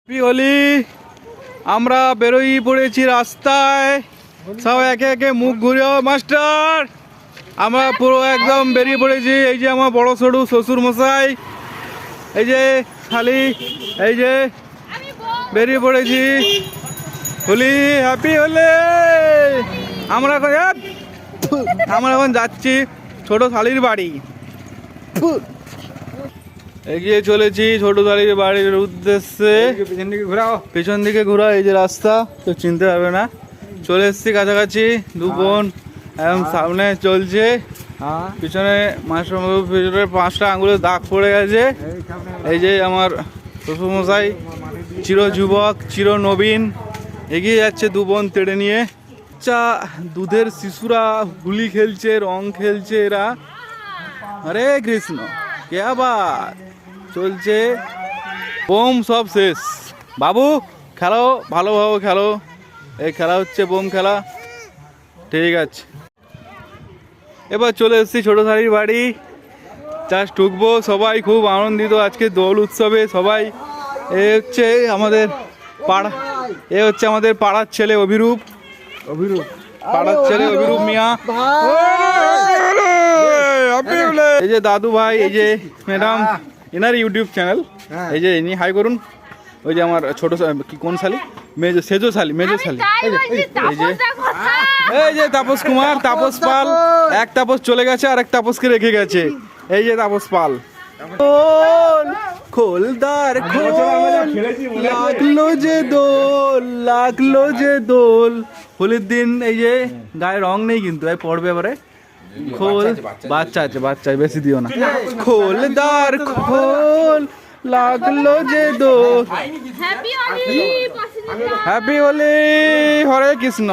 Happy Holi. আমরা বেরোই পড়েছি রাস্তায়, সব একে একে মুখ ঘুরিয়ে মাস্টার। আমরা পুরো একদম বেরিয়ে পড়েছি। এই যে আমার বড় সড়ু শ্বশুর মশাই, এই যে শালি, এই যে বেরিয়ে পড়েছি। হোলি, হ্যাপি হোলি। আমরা এখন যাচ্ছি ছোট শালির বাড়ি। এগিয়ে চলেছি ছোট শালির বাড়ির উদ্দেশ্যে। পেছন দিকে ঘোরা, এই যে রাস্তা, তো চিনতে পারবে না। চলে এসছি কাছাকাছি। দু বোন এখন সামনে চলছে, পিছনে পিছনে 5টা আঙুলের দাগ পড়ে গেছে। এই যে আমার শ্বশুরমশাই, চির যুবক চির নবীন, এগিয়ে যাচ্ছে দু বোন তেড়ে নিয়ে। আচ্ছা, দুধের শিশুরা গুলি খেলছে, রং খেলছে এরা। হরে কৃষ্ণ, কে আবার চলছে বোম, সব শেষ। বাবু খেলো, ভালোভাবে খেলো। এই খেলা হচ্ছে বোম খেলা, ঠিক আছে। এবার চলে এসেছি ছোট শালির বাড়ি, জাস্ট ঢুকবো। সবাই খুব আনন্দিত আজকে দোল উৎসবে সবাই। এ হচ্ছে আমাদের পাড়া, এ হচ্ছে আমাদের পাড়ার ছেলে অভিরূপ, পাড়ার ছেলে অভিরূপ মিয়া। এই যে দাদু ভাই, এই যে ম্যাডাম, এনার ইউটিউব চ্যানেল। এই যে ইনি হাই করুন। ওই যে আমার ছোট কি কোন শালি, সেজো শালি, মেজো শালি। এই যে তাপস কুমার, তাপস পাল। এক তাপস চলে গেছে আর এক তাপসকে রেখে গেছে। এই যে তাপস পাল। খোলদার খোল, লাগলো যে দোল, লাগলো যে দোল। হোলির দিন এই যে গায়ে রং নেই কিন্তু পড়বে এবারে। খোল, বাচ্চা আছে, বাচ্চা বেশি দিও না। খোলদার খোল, লাগলো যে দোল। হ্যাপি হোলি, হরে কৃষ্ণ।